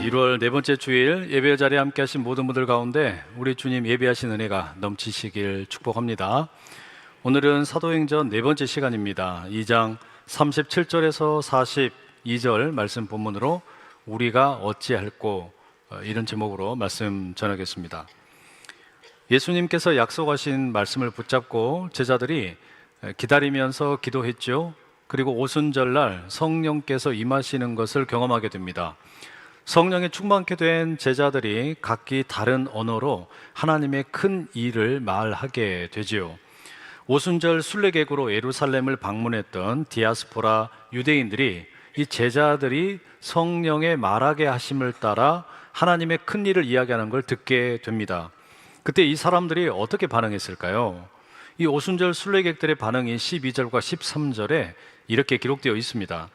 1월 네 번째 주일 예배 자리에 함께 하신 모든 분들 가운데 우리 주님 예배하신 은혜가 넘치시길 축복합니다. 오늘은 사도행전 네 번째 시간입니다. 2장 37절에서 42절 말씀 본문으로 우리가 어찌할꼬, 이런 제목으로 말씀 전하겠습니다. 예수님께서 약속하신 말씀을 붙잡고 제자들이 기다리면서 기도했죠. 그리고 오순절날 성령께서 임하시는 것을 경험하게 됩니다. 성령에 충만케 된 제자들이 각기 다른 언어로 하나님의 큰 일을 말하게 되지요. 오순절 순례객으로 예루살렘을 방문했던 디아스포라 유대인들이 이 제자들이 성령의 말하게 하심을 따라 하나님의 큰 일을 이야기하는 걸 듣게 됩니다. 그때 이 사람들이 어떻게 반응했을까요? 이 오순절 순례객들의 반응이 12절과 13절에 이렇게 기록되어 있습니다.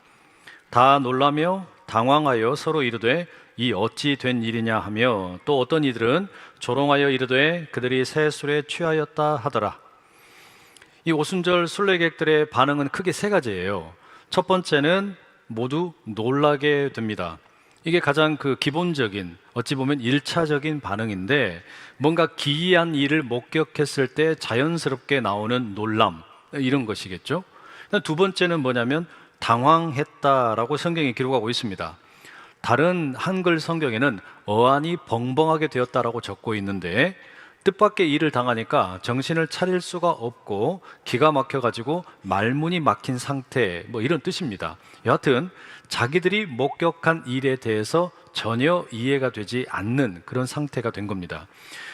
다 놀라며 당황하여 서로 이르되 이 어찌 된 일이냐 하며, 또 어떤 이들은 조롱하여 이르되 그들이 새 술에 취하였다 하더라. 이 오순절 순례객들의 반응은 크게 세 가지예요. 첫 번째는 모두 놀라게 됩니다. 이게 가장 기본적인, 어찌 보면 1차적인 반응인데, 뭔가 기이한 일을 목격했을 때 자연스럽게 나오는 놀람, 이런 것이겠죠. 두 번째는 뭐냐면 당황했다라고 성경이 기록하고 있습니다. 다른 한글 성경에는 어안이 벙벙하게 되었다라고 적고 있는데, 뜻밖의 일을 당하니까 정신을 차릴 수가 없고 기가 막혀가지고 말문이 막힌 상태, 이런 뜻입니다. 여하튼 자기들이 목격한 일에 대해서 전혀 이해가 되지 않는 그런 상태가 된 겁니다.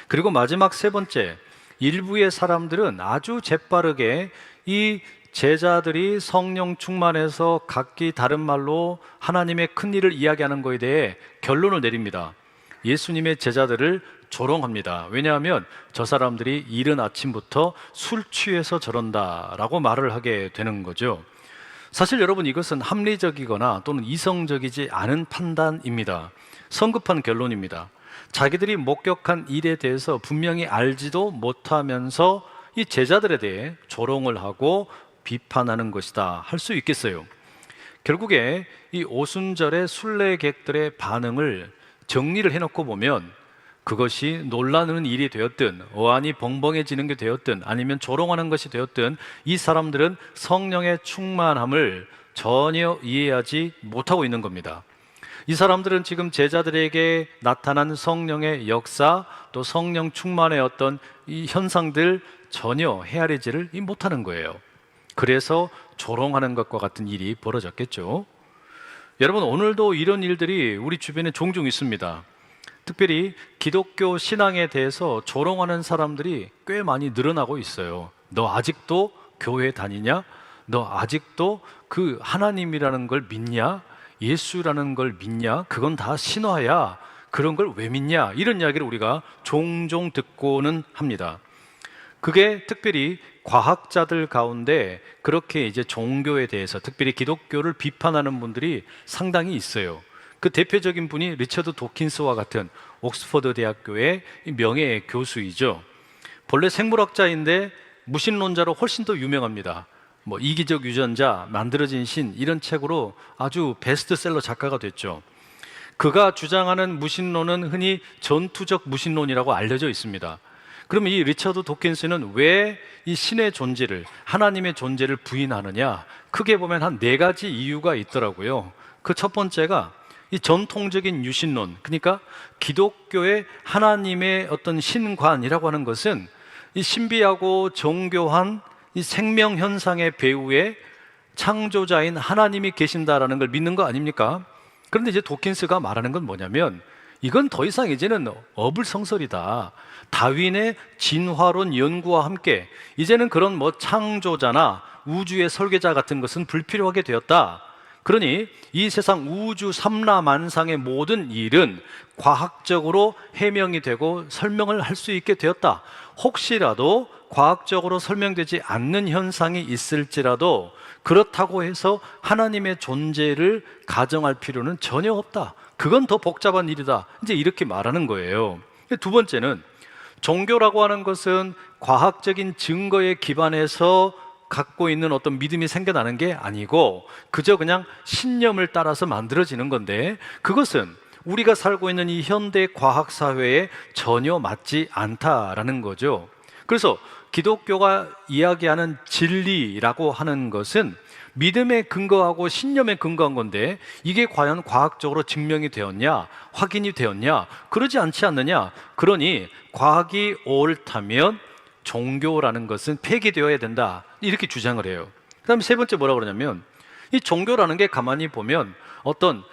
그리고 마지막 세 번째, 일부의 사람들은 아주 재빠르게 이 제자들이 성령 충만해서 각기 다른 말로 하나님의 큰 일을 이야기하는 것에 대해 결론을 내립니다. 예수님의 제자들을 조롱합니다. 왜냐하면 저 사람들이 이른 아침부터 술 취해서 저런다라고 말을 하게 되는 거죠. 사실 여러분, 이것은 합리적이거나 또는 이성적이지 않은 판단입니다. 성급한 결론입니다. 자기들이 목격한 일에 대해서 분명히 알지도 못하면서 이 제자들에 대해 조롱을 하고 비판하는 것이다 할 수 있겠어요. 결국에 이 오순절의 순례객들의 반응을 정리를 해놓고 보면, 그것이 놀라는 일이 되었든 어안이 벙벙해지는 게 되었든 아니면 조롱하는 것이 되었든 이 사람들은 성령의 충만함을 전혀 이해하지 못하고 있는 겁니다. 이 사람들은 지금 제자들에게 나타난 성령의 역사, 또 성령 충만의 어떤 이 현상들 전혀 헤아리지를 못하는 거예요. 그래서 조롱하는 것과 같은 일이 벌어졌겠죠. 여러분, 오늘도 이런 일들이 우리 주변에 종종 있습니다. 특별히 기독교 신앙에 대해서 조롱하는 사람들이 꽤 많이 늘어나고 있어요. 너 아직도 교회 다니냐? 너 아직도 그 하나님이라는 걸 믿냐? 예수라는 걸 믿냐? 그건 다 신화야. 그런 걸 왜 믿냐? 이런 이야기를 우리가 종종 듣고는 합니다. 그게 특별히 과학자들 가운데 그렇게 이제 종교에 대해서, 특별히 기독교를 비판하는 분들이 상당히 있어요. 그 대표적인 분이 리처드 도킨스와 같은 옥스퍼드 대학교의 명예 교수이죠. 본래 생물학자인데 무신론자로 훨씬 더 유명합니다. 이기적 유전자, 만들어진 신, 이런 책으로 아주 베스트셀러 작가가 됐죠. 그가 주장하는 무신론은 흔히 전투적 무신론이라고 알려져 있습니다. 그러면 이 리처드 도킨스는 왜 이 신의 존재를, 하나님의 존재를 부인하느냐? 크게 보면 한 네 가지 이유가 있더라고요. 그 첫 번째가 이 전통적인 유신론, 그러니까 기독교의 하나님의 어떤 신관이라고 하는 것은 이 신비하고 정교한 이 생명 현상의 배후에 창조자인 하나님이 계신다라는 걸 믿는 거 아닙니까? 그런데 이제 도킨스가 말하는 건 뭐냐면, 이건 더 이상 이제는 어불성설이다. 다윈의 진화론 연구와 함께 이제는 그런 창조자나 우주의 설계자 같은 것은 불필요하게 되었다. 그러니 이 세상 우주 삼라만상의 모든 일은 과학적으로 해명이 되고 설명을 할 수 있게 되었다. 혹시라도 과학적으로 설명되지 않는 현상이 있을지라도 그렇다고 해서 하나님의 존재를 가정할 필요는 전혀 없다. 그건 더 복잡한 일이다. 이제 이렇게 말하는 거예요. 두 번째는, 종교라고 하는 것은 과학적인 증거에 기반해서 갖고 있는 어떤 믿음이 생겨나는 게 아니고 그저 그냥 신념을 따라서 만들어지는 건데, 그것은 우리가 살고 있는 이 현대 과학 사회에 전혀 맞지 않다라는 거죠. 그래서 기독교가 이야기하는 진리라고 하는 것은 믿음에 근거하고 신념에 근거한 건데, 이게 과연 과학적으로 증명이 되었냐, 확인이 되었냐? 그러지 않지 않느냐? 그러니 과학이 옳다면 종교라는 것은 폐기되어야 된다, 이렇게 주장을 해요. 그 다음에 세 번째 뭐라고 그러냐면, 이 종교라는 게 가만히 보면 어떤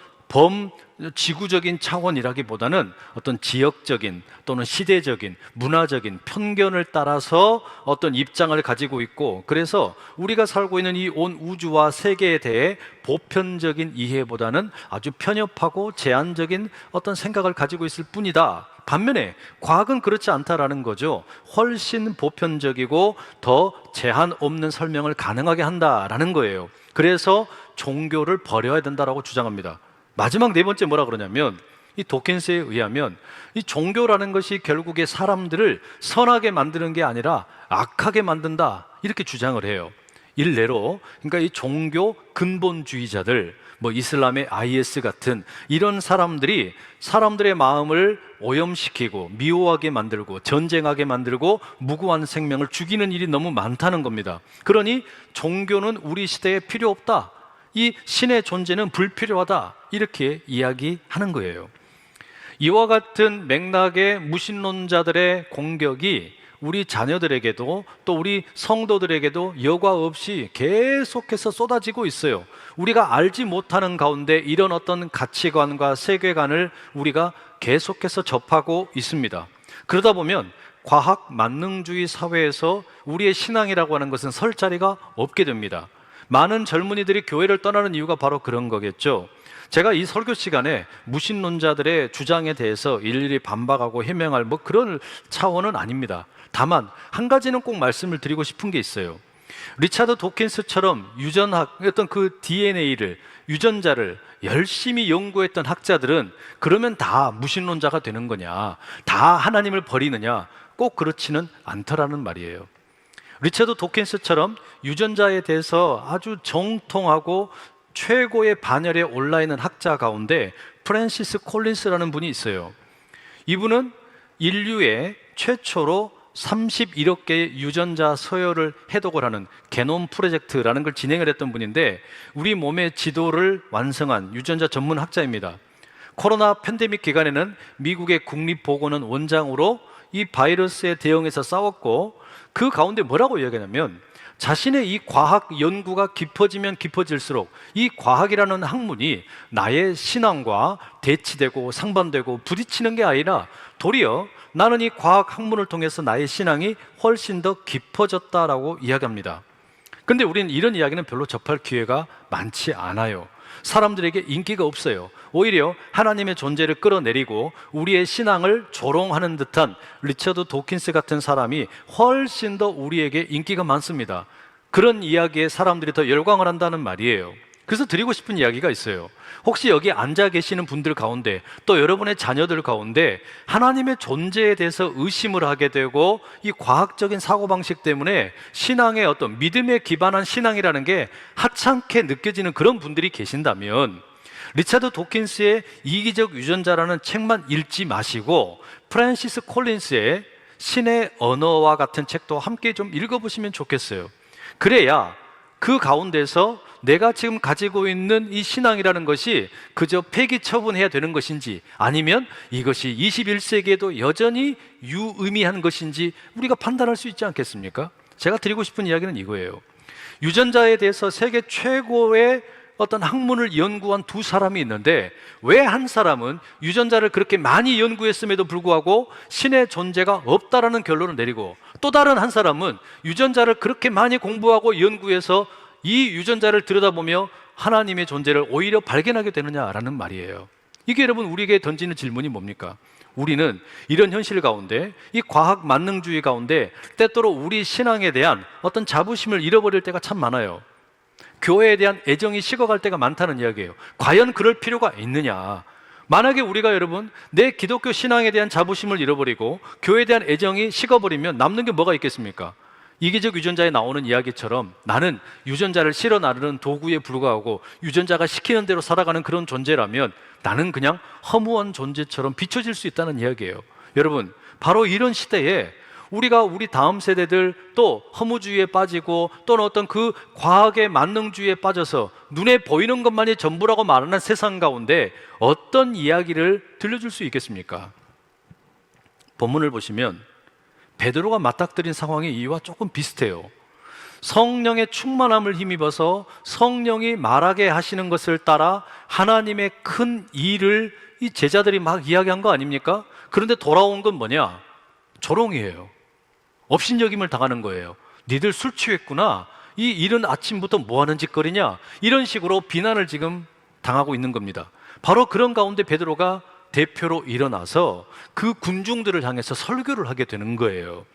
지구적인 차원이라기보다는 어떤 지역적인 또는 시대적인 문화적인 편견을 따라서 어떤 입장을 가지고 있고, 그래서 우리가 살고 있는 이 온 우주와 세계에 대해 보편적인 이해보다는 아주 편협하고 제한적인 어떤 생각을 가지고 있을 뿐이다. 반면에 과학은 그렇지 않다라는 거죠. 훨씬 보편적이고 더 제한 없는 설명을 가능하게 한다라는 거예요. 그래서 종교를 버려야 된다라고 주장합니다. 마지막 네 번째 뭐라 그러냐면, 이 도킨스에 의하면 이 종교라는 것이 결국에 사람들을 선하게 만드는 게 아니라 악하게 만든다, 이렇게 주장을 해요. 일례로, 그러니까 이 종교 근본주의자들, 이슬람의 IS 같은 이런 사람들이 사람들의 마음을 오염시키고 미워하게 만들고 전쟁하게 만들고 무고한 생명을 죽이는 일이 너무 많다는 겁니다. 그러니 종교는 우리 시대에 필요 없다, 이 신의 존재는 불필요하다, 이렇게 이야기하는 거예요. 이와 같은 맥락의 무신론자들의 공격이 우리 자녀들에게도 또 우리 성도들에게도 여과 없이 계속해서 쏟아지고 있어요. 우리가 알지 못하는 가운데 이런 어떤 가치관과 세계관을 우리가 계속해서 접하고 있습니다. 그러다 보면 과학 만능주의 사회에서 우리의 신앙이라고 하는 것은 설 자리가 없게 됩니다. 많은 젊은이들이 교회를 떠나는 이유가 바로 그런 거겠죠. 제가 이 설교 시간에 무신론자들의 주장에 대해서 일일이 반박하고 해명할 그런 차원은 아닙니다. 다만 한 가지는 꼭 말씀을 드리고 싶은 게 있어요. 리차드 도킨스처럼 유전학, 어떤 그 DNA를, 유전자를 열심히 연구했던 학자들은 그러면 다 무신론자가 되는 거냐, 다 하나님을 버리느냐? 꼭 그렇지는 않더라는 말이에요. 리차드 도킨스처럼 유전자에 대해서 아주 정통하고 최고의 반열에 올라있는 학자 가운데 프랜시스 콜린스라는 분이 있어요. 이분은 인류의 최초로 31억 개의 유전자 서열을 해독을 하는 게놈 프로젝트라는 걸 진행을 했던 분인데, 우리 몸의 지도를 완성한 유전자 전문 학자입니다. 코로나 팬데믹 기간에는 미국의 국립보건원 원장으로 이 바이러스에 대응해서 싸웠고, 그 가운데 뭐라고 이야기하냐면, 자신의 이 과학 연구가 깊어지면 깊어질수록 이 과학이라는 학문이 나의 신앙과 대치되고 상반되고 부딪히는 게 아니라 도리어 나는 이 과학 학문을 통해서 나의 신앙이 훨씬 더 깊어졌다라고 이야기합니다. 근데 우리는 이런 이야기는 별로 접할 기회가 많지 않아요. 사람들에게 인기가 없어요. 오히려 하나님의 존재를 끌어내리고 우리의 신앙을 조롱하는 듯한 리처드 도킨스 같은 사람이 훨씬 더 우리에게 인기가 많습니다. 그런 이야기에 사람들이 더 열광을 한다는 말이에요. 그래서 드리고 싶은 이야기가 있어요. 혹시 여기 앉아 계시는 분들 가운데, 또 여러분의 자녀들 가운데 하나님의 존재에 대해서 의심을 하게 되고 이 과학적인 사고방식 때문에 신앙의 어떤 믿음에 기반한 신앙이라는 게 하찮게 느껴지는 그런 분들이 계신다면, 리차드 도킨스의 이기적 유전자라는 책만 읽지 마시고 프랜시스 콜린스의 신의 언어와 같은 책도 함께 좀 읽어보시면 좋겠어요. 그래야 그 가운데서 내가 지금 가지고 있는 이 신앙이라는 것이 그저 폐기 처분해야 되는 것인지, 아니면 이것이 21세기에도 여전히 유의미한 것인지 우리가 판단할 수 있지 않겠습니까? 제가 드리고 싶은 이야기는 이거예요. 유전자에 대해서 세계 최고의 어떤 학문을 연구한 두 사람이 있는데, 왜 한 사람은 유전자를 그렇게 많이 연구했음에도 불구하고 신의 존재가 없다라는 결론을 내리고, 또 다른 한 사람은 유전자를 그렇게 많이 공부하고 연구해서 이 유전자를 들여다보며 하나님의 존재를 오히려 발견하게 되느냐라는 말이에요. 이게 여러분 우리에게 던지는 질문이 뭡니까? 우리는 이런 현실 가운데, 이 과학 만능주의 가운데 때때로 우리 신앙에 대한 어떤 자부심을 잃어버릴 때가 참 많아요. 교회에 대한 애정이 식어갈 때가 많다는 이야기예요. 과연 그럴 필요가 있느냐? 만약에 우리가 여러분 내 기독교 신앙에 대한 자부심을 잃어버리고 교회에 대한 애정이 식어버리면 남는 게 뭐가 있겠습니까? 이기적 유전자에 나오는 이야기처럼 나는 유전자를 실어 나르는 도구에 불과하고 유전자가 시키는 대로 살아가는 그런 존재라면 나는 그냥 허무한 존재처럼 비춰질 수 있다는 이야기예요. 여러분, 바로 이런 시대에 우리가 우리 다음 세대들 또 허무주의에 빠지고 또는 어떤 그 과학의 만능주의에 빠져서 눈에 보이는 것만이 전부라고 말하는 세상 가운데 어떤 이야기를 들려줄 수 있겠습니까? 본문을 보시면 베드로가 맞닥뜨린 상황이 이와 조금 비슷해요. 성령의 충만함을 힘입어서 성령이 말하게 하시는 것을 따라 하나님의 큰 일을 이 제자들이 막 이야기한 거 아닙니까? 그런데 돌아온 건 뭐냐? 조롱이에요. 업신여김을 당하는 거예요. 니들 술 취했구나. 이 이른 아침부터 뭐 하는 짓거리냐? 이런 식으로 비난을 지금 당하고 있는 겁니다. 바로 그런 가운데 베드로가 대표로 일어나서 그 군중들을 향해서 설교를 하게 되는 거예요.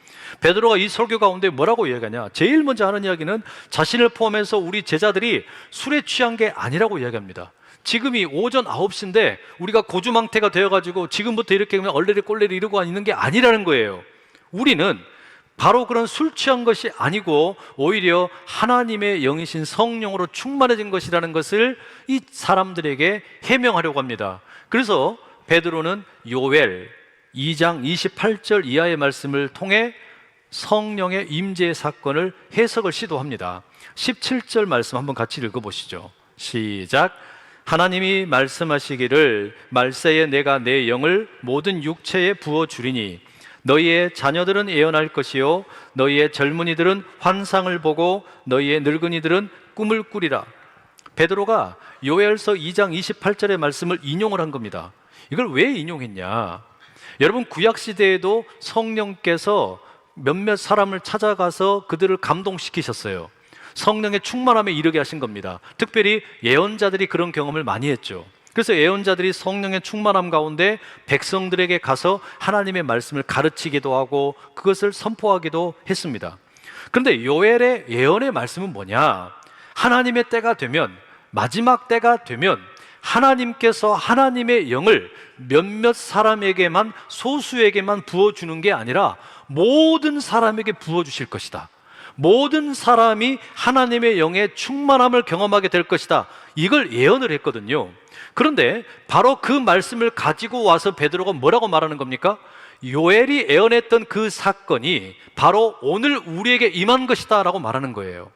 베드로가 이 설교 가운데 뭐라고 이야기하냐? 제일 먼저 하는 이야기는 자신을 포함해서 우리 제자들이 술에 취한 게 아니라고 이야기합니다. 지금이 오전 9시인데 우리가 고주망태가 되어가지고 지금부터 이렇게 그냥 얼레리 꼴레리 이러고 있는 게 아니라는 거예요. 우리는 바로 그런 술 취한 것이 아니고 오히려 하나님의 영이신 성령으로 충만해진 것이라는 것을 이 사람들에게 해명하려고 합니다. 그래서 베드로는 요엘 2장 28절 이하의 말씀을 통해 성령의 임재의 사건을 해석을 시도합니다. 17절 말씀 한번 같이 읽어보시죠. 시작. 하나님이 말씀하시기를 말세에 내가 내 영을 모든 육체에 부어주리니 너희의 자녀들은 예언할 것이요 너희의 젊은이들은 환상을 보고 너희의 늙은이들은 꿈을 꾸리라. 베드로가 요엘서 2장 28절의 말씀을 인용을 한 겁니다. 이걸 왜 인용했냐? 여러분, 구약시대에도 성령께서 몇몇 사람을 찾아가서 그들을 감동시키셨어요. 성령의 충만함에 이르게 하신 겁니다. 특별히 예언자들이 그런 경험을 많이 했죠. 그래서 예언자들이 성령의 충만함 가운데 백성들에게 가서 하나님의 말씀을 가르치기도 하고 그것을 선포하기도 했습니다. 그런데 요엘의 예언의 말씀은 뭐냐? 하나님의 때가 되면, 마지막 때가 되면 하나님께서 하나님의 영을 몇몇 사람에게만, 소수에게만 부어주는 게 아니라 모든 사람에게 부어주실 것이다. 모든 사람이 하나님의 영의 충만함을 경험하게 될 것이다. 이걸 예언을 했거든요. 그런데 바로 그 말씀을 가지고 와서 베드로가 뭐라고 말하는 겁니까? 요엘이 예언했던 그 사건이 바로 오늘 우리에게 임한 것이다 라고 말하는 거예요.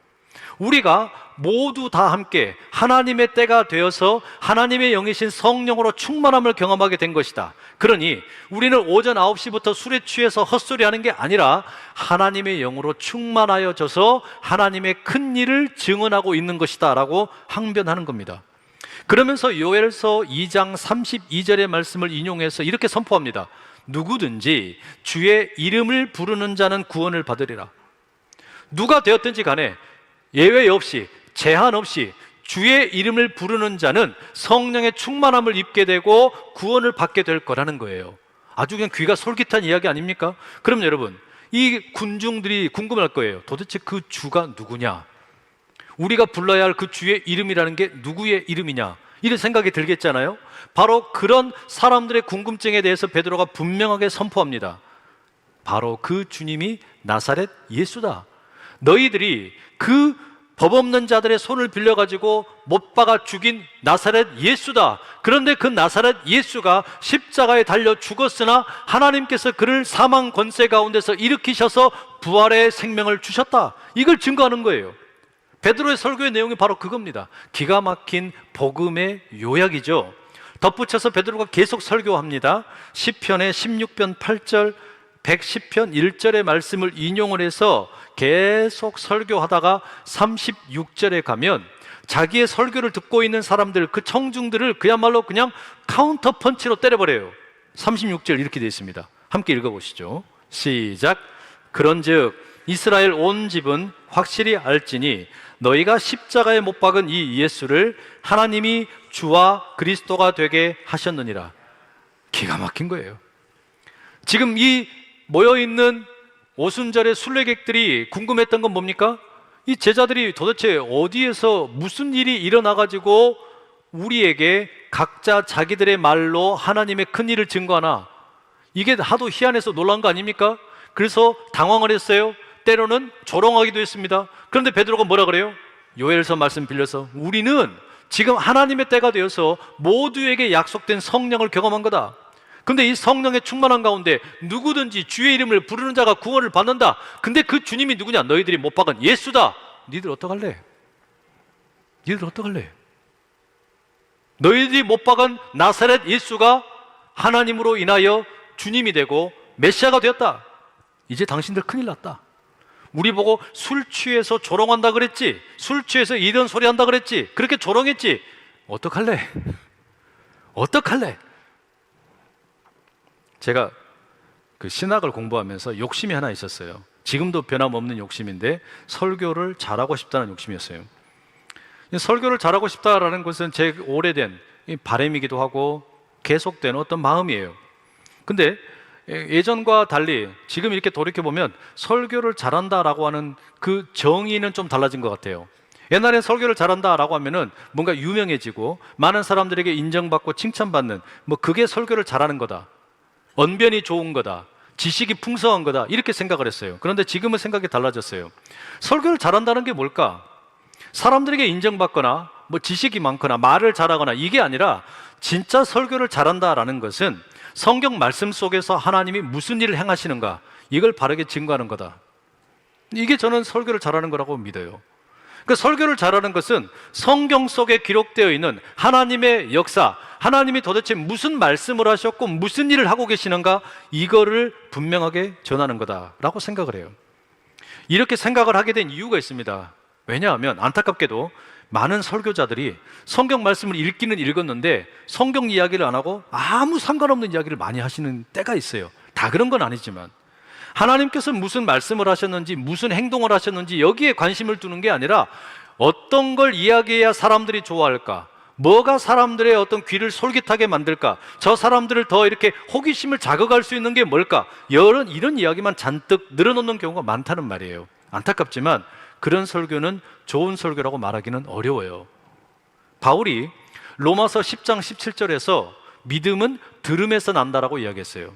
우리가 모두 다 함께 하나님의 때가 되어서 하나님의 영이신 성령으로 충만함을 경험하게 된 것이다. 그러니 우리는 오전 9시부터 술에 취해서 헛소리하는 게 아니라 하나님의 영으로 충만하여져서 하나님의 큰 일을 증언하고 있는 것이다 라고 항변하는 겁니다. 그러면서 요엘서 2장 32절의 말씀을 인용해서 이렇게 선포합니다. 누구든지 주의 이름을 부르는 자는 구원을 받으리라. 누가 되었든지 간에 예외 없이, 제한 없이 주의 이름을 부르는 자는 성령의 충만함을 입게 되고 구원을 받게 될 거라는 거예요. 아주 그냥 귀가 솔깃한 이야기 아닙니까? 그럼 여러분, 이 군중들이 궁금할 거예요. 도대체 그 주가 누구냐? 우리가 불러야 할 그 주의 이름이라는 게 누구의 이름이냐? 이런 생각이 들겠잖아요. 바로 그런 사람들의 궁금증에 대해서 베드로가 분명하게 선포합니다. 바로 그 주님이 나사렛 예수다. 너희들이 그 법 없는 자들의 손을 빌려가지고 못 박아 죽인 나사렛 예수다. 그런데 그 나사렛 예수가 십자가에 달려 죽었으나 하나님께서 그를 사망 권세 가운데서 일으키셔서 부활의 생명을 주셨다. 이걸 증거하는 거예요. 베드로의 설교의 내용이 바로 그겁니다. 기가 막힌 복음의 요약이죠. 덧붙여서 베드로가 계속 설교합니다. 시편의 16편 8절, 110편 1절의 말씀을 인용을 해서 계속 설교하다가 36절에 가면 자기의 설교를 듣고 있는 사람들, 그 청중들을 그야말로 그냥 카운터 펀치로 때려버려요. 36절 이렇게 되어 있습니다. 함께 읽어보시죠. 시작. 그런즉 이스라엘 온 집은 확실히 알지니 너희가 십자가에 못 박은 이 예수를 하나님이 주와 그리스도가 되게 하셨느니라. 기가 막힌 거예요. 지금 이 모여있는 오순절의 순례객들이 궁금했던 건 뭡니까? 이 제자들이 도대체 어디에서 무슨 일이 일어나가지고 우리에게 각자 자기들의 말로 하나님의 큰 일을 증거하나? 이게 하도 희한해서 놀란 거 아닙니까? 그래서 당황을 했어요. 때로는 조롱하기도 했습니다. 그런데 베드로가 뭐라 그래요? 요엘서 말씀 빌려서 우리는 지금 하나님의 때가 되어서 모두에게 약속된 성령을 경험한 거다. 근데 이 성령의 충만한 가운데 누구든지 주의 이름을 부르는 자가 구원을 받는다. 근데 그 주님이 누구냐? 너희들이 못 박은 예수다. 니들 어떡할래? 니들 어떡할래? 너희들이 못 박은 나사렛 예수가 하나님으로 인하여 주님이 되고 메시아가 되었다. 이제 당신들 큰일 났다. 우리 보고 술 취해서 조롱한다 그랬지, 술 취해서 이런 소리 한다 그랬지, 그렇게 조롱했지. 어떡할래? 어떡할래? 제가 그 신학을 공부하면서 욕심이 하나 있었어요. 지금도 변함없는 욕심인데 설교를 잘하고 싶다는 욕심이었어요. 설교를 잘하고 싶다라는 것은 제 오래된 바람이기도 하고 계속되는 어떤 마음이에요. 근데 예전과 달리 지금 이렇게 돌이켜보면 설교를 잘한다라고 하는 그 정의는 좀 달라진 것 같아요. 옛날엔 설교를 잘한다라고 하면은 뭔가 유명해지고 많은 사람들에게 인정받고 칭찬받는, 뭐 그게 설교를 잘하는 거다, 언변이 좋은 거다, 지식이 풍성한 거다, 이렇게 생각을 했어요. 그런데 지금은 생각이 달라졌어요. 설교를 잘한다는 게 뭘까? 사람들에게 인정받거나 뭐 지식이 많거나 말을 잘하거나 이게 아니라 진짜 설교를 잘한다라는 것은 성경 말씀 속에서 하나님이 무슨 일을 행하시는가, 이걸 바르게 증거하는 거다. 이게 저는 설교를 잘하는 거라고 믿어요. 그 설교를 잘하는 것은 성경 속에 기록되어 있는 하나님의 역사, 하나님이 도대체 무슨 말씀을 하셨고 무슨 일을 하고 계시는가, 이거를 분명하게 전하는 거다라고 생각을 해요. 이렇게 생각을 하게 된 이유가 있습니다. 왜냐하면 안타깝게도 많은 설교자들이 성경 말씀을 읽기는 읽었는데 성경 이야기를 안 하고 아무 상관없는 이야기를 많이 하시는 때가 있어요. 다 그런 건 아니지만 하나님께서 무슨 말씀을 하셨는지, 무슨 행동을 하셨는지 여기에 관심을 두는 게 아니라 어떤 걸 이야기해야 사람들이 좋아할까, 뭐가 사람들의 어떤 귀를 솔깃하게 만들까, 저 사람들을 더 이렇게 호기심을 자극할 수 있는 게 뭘까, 이런 이야기만 잔뜩 늘어놓는 경우가 많다는 말이에요. 안타깝지만 그런 설교는 좋은 설교라고 말하기는 어려워요. 바울이 로마서 10장 17절에서 믿음은 들음에서 난다라고 이야기했어요.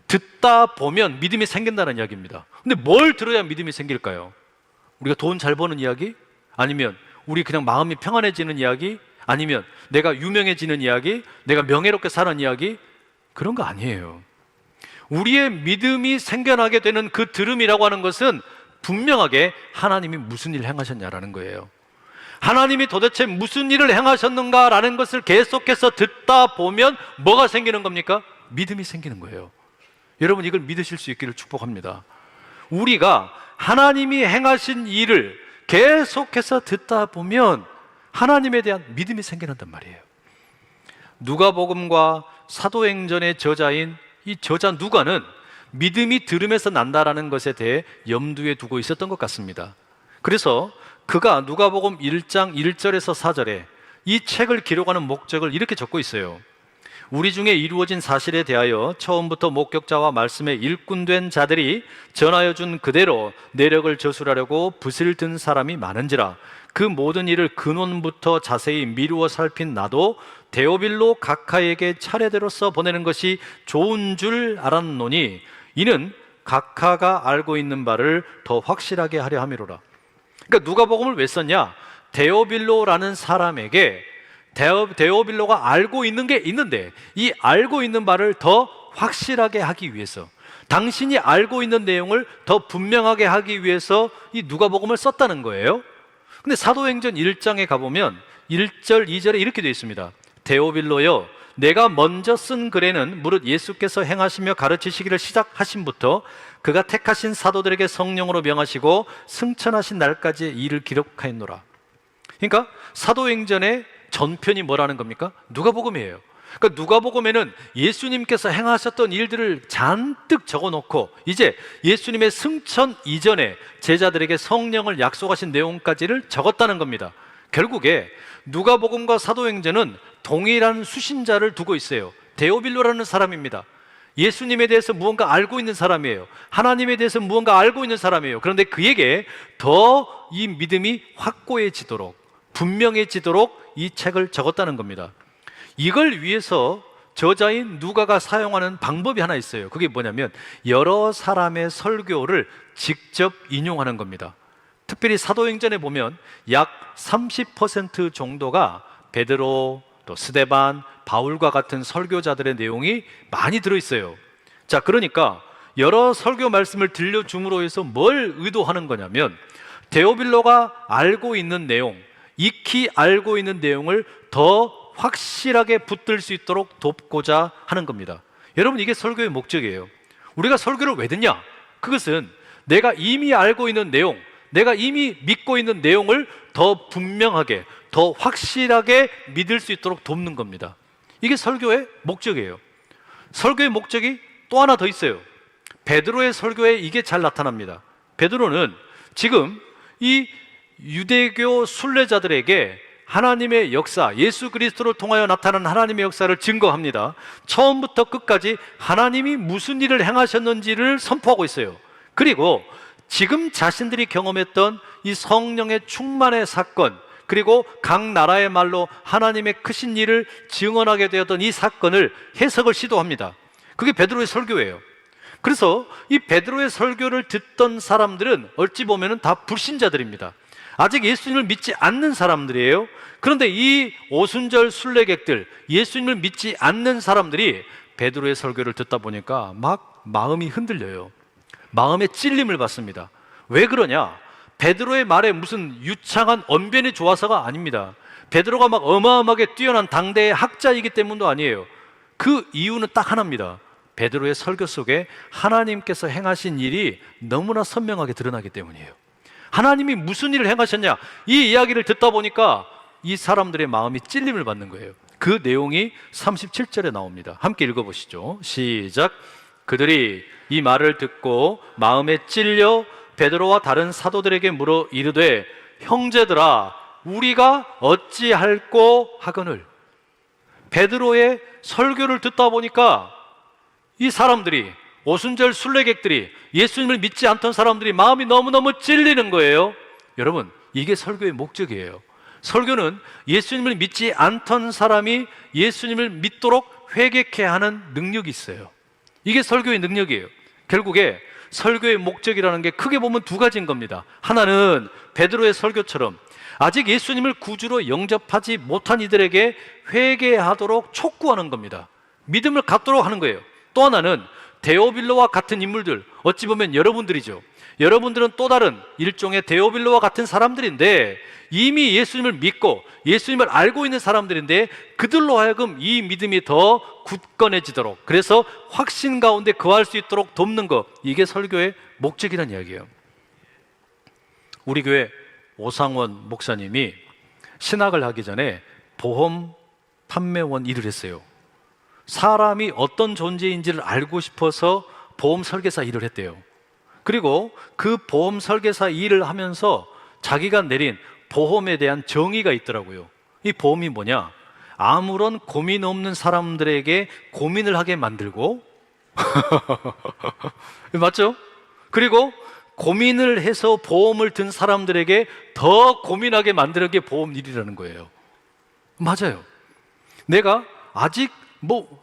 듣다 보면 믿음이 생긴다는 이야기입니다. 근데 뭘 들어야 믿음이 생길까요? 우리가 돈 잘 버는 이야기? 아니면 우리 그냥 마음이 평안해지는 이야기? 아니면 내가 유명해지는 이야기? 내가 명예롭게 사는 이야기? 그런 거 아니에요. 우리의 믿음이 생겨나게 되는 그 들음이라고 하는 것은 분명하게 하나님이 무슨 일을 행하셨냐라는 거예요. 하나님이 도대체 무슨 일을 행하셨는가라는 것을 계속해서 듣다 보면 뭐가 생기는 겁니까? 믿음이 생기는 거예요. 여러분, 이걸 믿으실 수 있기를 축복합니다. 우리가 하나님이 행하신 일을 계속해서 듣다 보면 하나님에 대한 믿음이 생겨난단 말이에요. 누가복음과 사도행전의 저자인 이 저자 누가는 믿음이 들음에서 난다라는 것에 대해 염두에 두고 있었던 것 같습니다. 그래서 그가 누가복음 1장 1절에서 4절에 이 책을 기록하는 목적을 이렇게 적고 있어요. 우리 중에 이루어진 사실에 대하여 처음부터 목격자와 말씀에 일꾼된 자들이 전하여 준 그대로 내력을 저술하려고 붓을 든 사람이 많은지라. 그 모든 일을 근원부터 자세히 미루어 살핀 나도 데오빌로 각하에게 차례대로 써 보내는 것이 좋은 줄 알았노니 이는 각하가 알고 있는 바를 더 확실하게 하려 함이로라. 그러니까 누가복음을 왜 썼냐? 데오빌로라는 사람에게 데오빌로가 알고 있는 게 있는데 이 알고 있는 바를 더 확실하게 하기 위해서, 당신이 알고 있는 내용을 더 분명하게 하기 위해서 이 누가복음을 썼다는 거예요. 근데 사도행전 1장에 가보면 1절 2절에 이렇게 되어 있습니다. 데오빌로여, 내가 먼저 쓴 글에는 무릇 예수께서 행하시며 가르치시기를 시작하신부터 그가 택하신 사도들에게 성령으로 명하시고 승천하신 날까지의 일을 기록하였노라. 그러니까 사도행전의 전편이 뭐라는 겁니까? 누가복음이에요. 그러니까 누가복음에는 예수님께서 행하셨던 일들을 잔뜩 적어놓고 이제 예수님의 승천 이전에 제자들에게 성령을 약속하신 내용까지를 적었다는 겁니다. 결국에 누가복음과 사도행전은 동일한 수신자를 두고 있어요. 데오빌로라는 사람입니다. 예수님에 대해서 무언가 알고 있는 사람이에요. 하나님에 대해서 무언가 알고 있는 사람이에요. 그런데 그에게 더 이 믿음이 확고해지도록, 분명해지도록 이 책을 적었다는 겁니다. 이걸 위해서 저자인 누가가 사용하는 방법이 하나 있어요. 그게 뭐냐면 여러 사람의 설교를 직접 인용하는 겁니다. 특별히 사도행전에 보면 약 30% 정도가 베드로, 또 스데반, 바울과 같은 설교자들의 내용이 많이 들어있어요. 자, 그러니까 여러 설교 말씀을 들려줌으로 해서 뭘 의도하는 거냐면 데오빌로가 알고 있는 내용, 익히 알고 있는 내용을 더 확실하게 붙들 수 있도록 돕고자 하는 겁니다. 여러분, 이게 설교의 목적이에요. 우리가 설교를 왜 듣냐? 그것은 내가 이미 알고 있는 내용, 내가 이미 믿고 있는 내용을 더 분명하게, 더 확실하게 믿을 수 있도록 돕는 겁니다. 이게 설교의 목적이에요. 설교의 목적이 또 하나 더 있어요. 베드로의 설교에 이게 잘 나타납니다. 베드로는 지금 이 유대교 순례자들에게 하나님의 역사, 예수 그리스도를 통하여 나타난 하나님의 역사를 증거합니다. 처음부터 끝까지 하나님이 무슨 일을 행하셨는지를 선포하고 있어요. 그리고 지금 자신들이 경험했던 이 성령의 충만의 사건, 그리고 각 나라의 말로 하나님의 크신 일을 증언하게 되었던 이 사건을 해석을 시도합니다. 그게 베드로의 설교예요. 그래서 이 베드로의 설교를 듣던 사람들은 어찌 보면 다 불신자들입니다. 아직 예수님을 믿지 않는 사람들이에요. 그런데 이 오순절 순례객들, 예수님을 믿지 않는 사람들이 베드로의 설교를 듣다 보니까 막 마음이 흔들려요. 마음에 찔림을 받습니다. 왜 그러냐? 베드로의 말에 무슨 유창한 언변이 좋아서가 아닙니다. 베드로가 막 어마어마하게 뛰어난 당대의 학자이기 때문도 아니에요. 그 이유는 딱 하나입니다. 베드로의 설교 속에 하나님께서 행하신 일이 너무나 선명하게 드러나기 때문이에요. 하나님이 무슨 일을 행하셨냐, 이 이야기를 듣다 보니까 이 사람들의 마음이 찔림을 받는 거예요. 그 내용이 37절에 나옵니다. 함께 읽어보시죠. 시작. 그들이 이 말을 듣고 마음에 찔려 베드로와 다른 사도들에게 물어 이르되 형제들아 우리가 어찌할꼬 하거늘. 베드로의 설교를 듣다 보니까 이 사람들이, 오순절 순례객들이, 예수님을 믿지 않던 사람들이 마음이 너무너무 찔리는 거예요. 여러분, 이게 설교의 목적이에요. 설교는 예수님을 믿지 않던 사람이 예수님을 믿도록 회개케 하는 능력이 있어요. 이게 설교의 능력이에요. 결국에 설교의 목적이라는 게 크게 보면 두 가지인 겁니다. 하나는 베드로의 설교처럼 아직 예수님을 구주로 영접하지 못한 이들에게 회개하도록 촉구하는 겁니다. 믿음을 갖도록 하는 거예요. 또 하나는 데오빌로와 같은 인물들, 어찌 보면 여러분들이죠. 여러분들은 또 다른 일종의 데오빌로와 같은 사람들인데 이미 예수님을 믿고 예수님을 알고 있는 사람들인데 그들로 하여금 이 믿음이 더 굳건해지도록, 그래서 확신 가운데 거할 수 있도록 돕는 것, 이게 설교의 목적이라는 이야기예요. 우리 교회 오상원 목사님이 신학을 하기 전에 보험 판매원 일을 했어요. 사람이 어떤 존재인지를 알고 싶어서 보험 설계사 일을 했대요. 그리고 그 보험 설계사 일을 하면서 자기가 내린 보험에 대한 정의가 있더라고요. 이 보험이 뭐냐? 아무런 고민 없는 사람들에게 고민을 하게 만들고 맞죠? 그리고 고민을 해서 보험을 든 사람들에게 더 고민하게 만드는 게 보험 일이라는 거예요. 맞아요. 내가 아직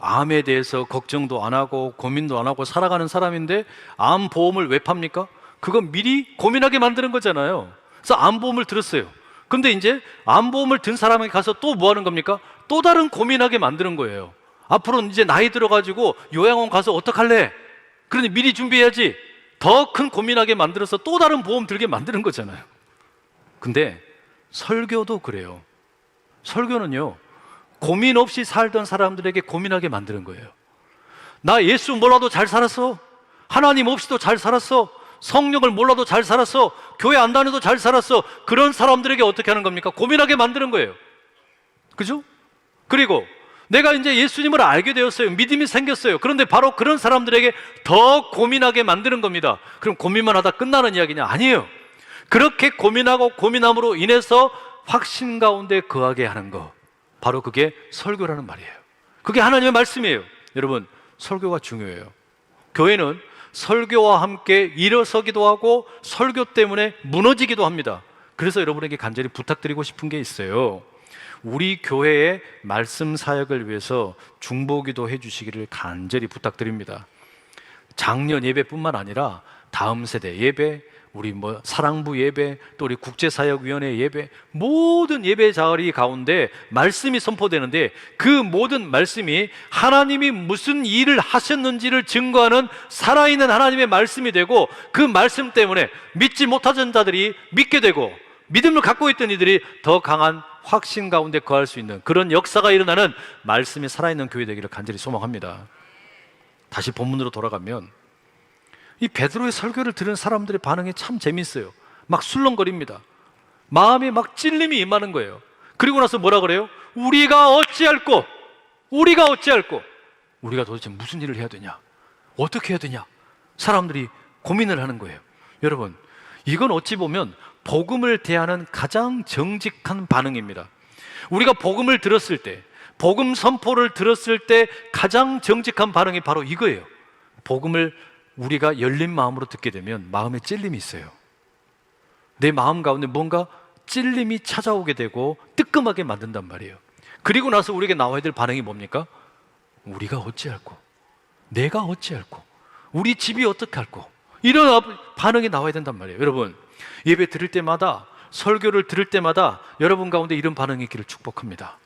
암에 대해서 걱정도 안 하고 고민도 안 하고 살아가는 사람인데 암 보험을 왜 팝니까? 그건 미리 고민하게 만드는 거잖아요. 그래서 암 보험을 들었어요. 근데 이제 암 보험을 든 사람에게 가서 또 뭐 하는 겁니까? 또 다른 고민하게 만드는 거예요. 앞으로는 이제 나이 들어가지고 요양원 가서 어떡할래? 그러니 미리 준비해야지. 더 큰 고민하게 만들어서 또 다른 보험 들게 만드는 거잖아요. 근데 설교도 그래요. 설교는요, 고민 없이 살던 사람들에게 고민하게 만드는 거예요. 나 예수 몰라도 잘 살았어. 하나님 없이도 잘 살았어. 성령을 몰라도 잘 살았어. 교회 안 다녀도 잘 살았어. 그런 사람들에게 어떻게 하는 겁니까? 고민하게 만드는 거예요. 그죠? 그리고 내가 이제 예수님을 알게 되었어요. 믿음이 생겼어요. 그런데 바로 그런 사람들에게 더 고민하게 만드는 겁니다. 그럼 고민만 하다 끝나는 이야기냐? 아니에요. 그렇게 고민하고 고민함으로 인해서 확신 가운데 거하게 하는 거, 바로 그게 설교라는 말이에요. 그게 하나님의 말씀이에요. 여러분, 설교가 중요해요. 교회는 설교와 함께 일어서기도 하고 설교 때문에 무너지기도 합니다. 그래서 여러분에게 간절히 부탁드리고 싶은 게 있어요. 우리 교회의 말씀 사역을 위해서 중보기도 해주시기를 간절히 부탁드립니다. 작년 예배뿐만 아니라 다음 세대 예배, 우리 사랑부 예배, 또 우리 국제사역위원회 예배, 모든 예배 자리 가운데 말씀이 선포되는데 그 모든 말씀이 하나님이 무슨 일을 하셨는지를 증거하는 살아있는 하나님의 말씀이 되고, 그 말씀 때문에 믿지 못하던 자들이 믿게 되고, 믿음을 갖고 있던 이들이 더 강한 확신 가운데 거할 수 있는 그런 역사가 일어나는 말씀이 살아있는 교회 되기를 간절히 소망합니다. 다시 본문으로 돌아가면 이 베드로의 설교를 들은 사람들의 반응이 참 재밌어요. 막 술렁거립니다. 마음에 막 찔림이 임하는 거예요. 그리고 나서 뭐라 그래요? 우리가 어찌할꼬? 우리가 도대체 무슨 일을 해야 되냐? 어떻게 해야 되냐? 사람들이 고민을 하는 거예요. 여러분, 이건 어찌 보면 복음을 대하는 가장 정직한 반응입니다. 우리가 복음을 들었을 때, 복음 선포를 들었을 때 가장 정직한 반응이 바로 이거예요. 복음을 우리가 열린 마음으로 듣게 되면 마음에 찔림이 있어요. 내 마음 가운데 뭔가 찔림이 찾아오게 되고 뜨끔하게 만든단 말이에요. 그리고 나서 우리에게 나와야 될 반응이 뭡니까? 우리가 어찌할꼬? 내가 어찌할꼬? 우리 집이 어떻게 할꼬? 이런 반응이 나와야 된단 말이에요. 여러분, 예배 들을 때마다, 설교를 들을 때마다 여러분 가운데 이런 반응이 있기를 축복합니다.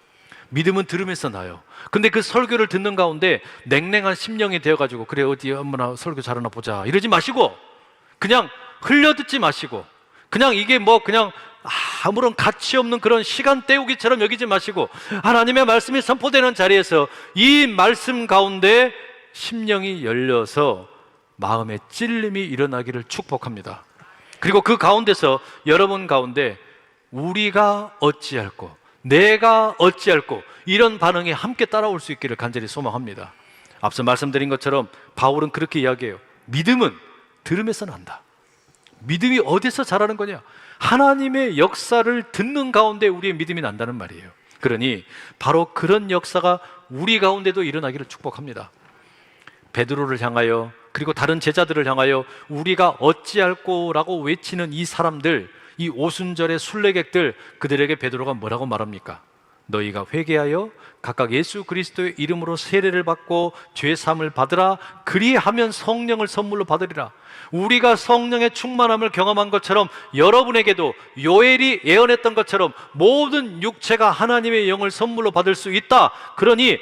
믿음은 들으면서 나요. 근데 그 설교를 듣는 가운데 냉랭한 심령이 되어가지고 그래 어디 엄마나 설교 잘하나 보자 이러지 마시고, 그냥 흘려듣지 마시고, 그냥 이게 그냥 아무런 가치 없는 그런 시간 때우기처럼 여기지 마시고, 하나님의 말씀이 선포되는 자리에서 이 말씀 가운데 심령이 열려서 마음의 찔림이 일어나기를 축복합니다. 그리고 그 가운데서 여러분 가운데 우리가 어찌할꼬, 내가 어찌할꼬, 이런 반응이 함께 따라올 수 있기를 간절히 소망합니다. 앞서 말씀드린 것처럼 바울은 그렇게 이야기해요. 믿음은 들음에서 난다. 믿음이 어디서 자라는 거냐? 하나님의 역사를 듣는 가운데 우리의 믿음이 난다는 말이에요. 그러니 바로 그런 역사가 우리 가운데도 일어나기를 축복합니다. 베드로를 향하여, 그리고 다른 제자들을 향하여 우리가 어찌할꼬라고 외치는 이 사람들, 이 오순절의 순례객들, 그들에게 베드로가 뭐라고 말합니까? 너희가 회개하여 각각 예수 그리스도의 이름으로 세례를 받고 죄 사함을 받으라. 그리하면 성령을 선물로 받으리라. 우리가 성령의 충만함을 경험한 것처럼 여러분에게도 요엘이 예언했던 것처럼 모든 육체가 하나님의 영을 선물로 받을 수 있다. 그러니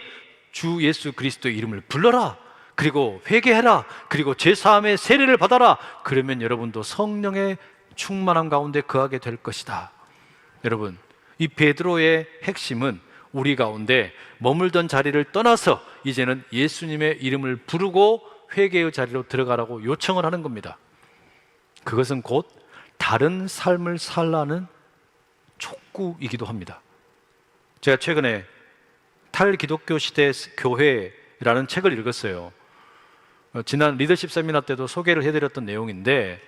주 예수 그리스도의 이름을 불러라. 그리고 회개해라. 그리고 죄 사함의 세례를 받아라. 그러면 여러분도 성령의 충만함 가운데 거하게 될 것이다. 여러분, 이 베드로의 핵심은 우리 가운데 머물던 자리를 떠나서 이제는 예수님의 이름을 부르고 회개의 자리로 들어가라고 요청을 하는 겁니다. 그것은 곧 다른 삶을 살라는 촉구이기도 합니다. 제가 최근에 탈기독교 시대 교회라는 책을 읽었어요. 지난 리더십 세미나 때도 소개를 해드렸던 내용인데,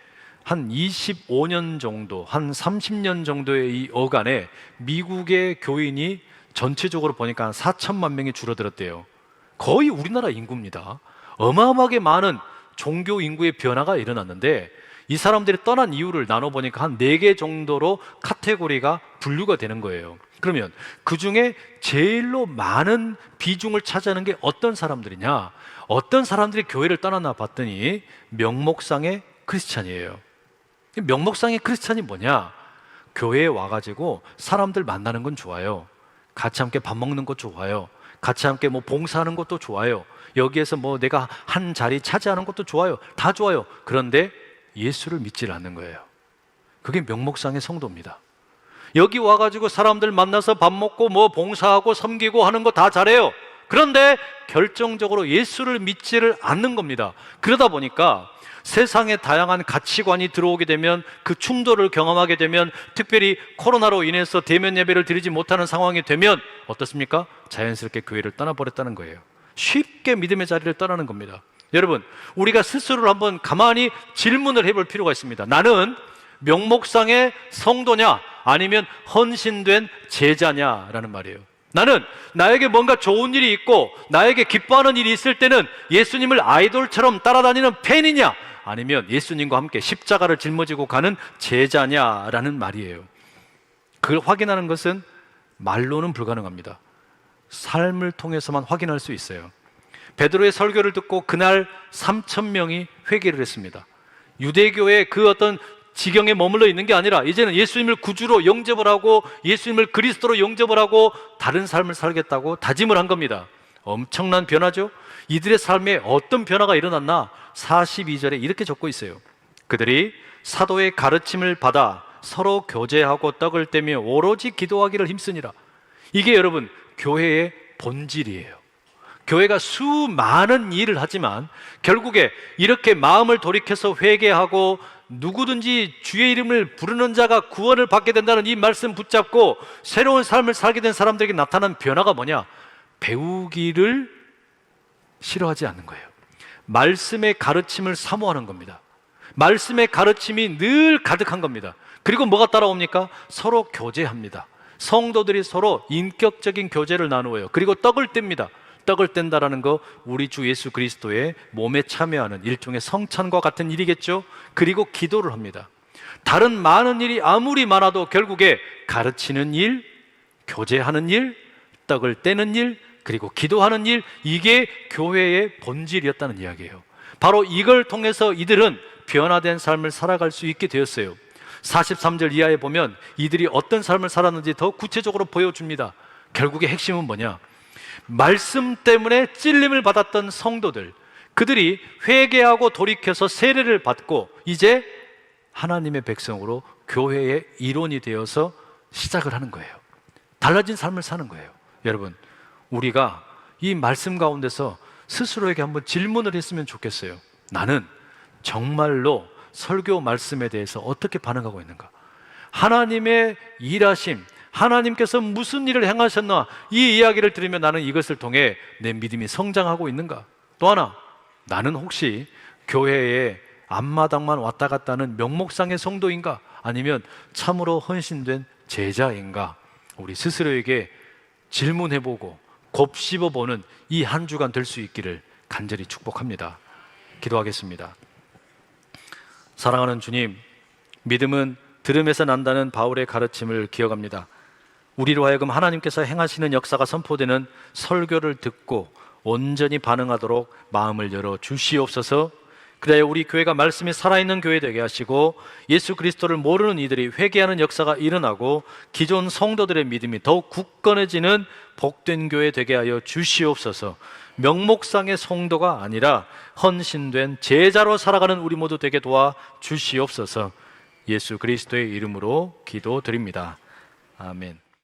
한 25년 정도, 한 30년 정도의 이 어간에 미국의 교인이 전체적으로 보니까 한 4천만 명이 줄어들었대요. 거의 우리나라 인구입니다. 어마어마하게 많은 종교 인구의 변화가 일어났는데, 이 사람들이 떠난 이유를 나눠보니까 한 4개 정도로 카테고리가 분류가 되는 거예요. 그러면 그 중에 제일로 많은 비중을 차지하는 게 어떤 사람들이냐? 어떤 사람들이 교회를 떠났나 봤더니 명목상의 크리스찬이에요. 명목상의 크리스찬이 뭐냐? 교회에 와가지고 사람들 만나는 건 좋아요. 같이 함께 밥 먹는 것 좋아요. 같이 함께 봉사하는 것도 좋아요. 여기에서 내가 한 자리 차지하는 것도 좋아요. 다 좋아요. 그런데 예수를 믿질 않는 거예요. 그게 명목상의 성도입니다. 여기 와가지고 사람들 만나서 밥 먹고 봉사하고 섬기고 하는 거 다 잘해요. 그런데 결정적으로 예수를 믿지를 않는 겁니다. 그러다 보니까 세상에 다양한 가치관이 들어오게 되면, 그 충돌을 경험하게 되면, 특별히 코로나로 인해서 대면 예배를 드리지 못하는 상황이 되면 어떻습니까? 자연스럽게 교회를 떠나버렸다는 거예요. 쉽게 믿음의 자리를 떠나는 겁니다. 여러분, 우리가 스스로를 한번 가만히 질문을 해볼 필요가 있습니다. 나는 명목상의 성도냐, 아니면 헌신된 제자냐라는 말이에요. 나는 나에게 뭔가 좋은 일이 있고 나에게 기뻐하는 일이 있을 때는 예수님을 아이돌처럼 따라다니는 팬이냐, 아니면 예수님과 함께 십자가를 짊어지고 가는 제자냐라는 말이에요. 그걸 확인하는 것은 말로는 불가능합니다. 삶을 통해서만 확인할 수 있어요. 베드로의 설교를 듣고 그날 3,000명이 회개를 했습니다. 유대교의 그 어떤 지경에 머물러 있는 게 아니라 이제는 예수님을 구주로 영접을 하고 예수님을 그리스도로 영접을 하고 다른 삶을 살겠다고 다짐을 한 겁니다. 엄청난 변화죠. 이들의 삶에 어떤 변화가 일어났나 42절에 이렇게 적고 있어요. 그들이 사도의 가르침을 받아 서로 교제하고 떡을 떼며 오로지 기도하기를 힘쓰니라. 이게 여러분 교회의 본질이에요. 교회가 수많은 일을 하지만 결국에 이렇게 마음을 돌이켜서 회개하고 누구든지 주의 이름을 부르는 자가 구원을 받게 된다는 이 말씀 붙잡고 새로운 삶을 살게 된 사람들에게 나타난 변화가 뭐냐? 배우기를 싫어하지 않는 거예요. 말씀의 가르침을 사모하는 겁니다. 말씀의 가르침이 늘 가득한 겁니다. 그리고 뭐가 따라옵니까? 서로 교제합니다. 성도들이 서로 인격적인 교제를 나누어요. 그리고 떡을 뗍니다. 떡을 뗀다라는 거 우리 주 예수 그리스도의 몸에 참여하는 일종의 성찬과 같은 일이겠죠. 그리고 기도를 합니다. 다른 많은 일이 아무리 많아도 결국에 가르치는 일, 교제하는 일, 떡을 떼는 일, 그리고 기도하는 일, 이게 교회의 본질이었다는 이야기예요. 바로 이걸 통해서 이들은 변화된 삶을 살아갈 수 있게 되었어요. 43절 이하에 보면 이들이 어떤 삶을 살았는지 더 구체적으로 보여줍니다. 결국의 핵심은 뭐냐? 말씀 때문에 찔림을 받았던 성도들, 그들이 회개하고 돌이켜서 세례를 받고 이제 하나님의 백성으로 교회의 일원이 되어서 시작을 하는 거예요. 달라진 삶을 사는 거예요. 여러분, 우리가 이 말씀 가운데서 스스로에게 한번 질문을 했으면 좋겠어요. 나는 정말로 설교 말씀에 대해서 어떻게 반응하고 있는가? 하나님의 일하심, 하나님께서 무슨 일을 행하셨나, 이 이야기를 들으면 나는 이것을 통해 내 믿음이 성장하고 있는가? 또 하나, 나는 혹시 교회에 앞마당만 왔다 갔다 하는 명목상의 성도인가? 아니면 참으로 헌신된 제자인가? 우리 스스로에게 질문해보고 곱씹어보는 이 한 주간 될 수 있기를 간절히 축복합니다. 기도하겠습니다. 사랑하는 주님, 믿음은 들음에서 난다는 바울의 가르침을 기억합니다. 우리로 하여금 하나님께서 행하시는 역사가 선포되는 설교를 듣고 온전히 반응하도록 마음을 열어 주시옵소서. 그래야 우리 교회가 말씀이 살아있는 교회 되게 하시고 예수 그리스도를 모르는 이들이 회개하는 역사가 일어나고 기존 성도들의 믿음이 더욱 굳건해지는 복된 교회 되게 하여 주시옵소서. 명목상의 성도가 아니라 헌신된 제자로 살아가는 우리 모두 되게 도와 주시옵소서. 예수 그리스도의 이름으로 기도드립니다. 아멘.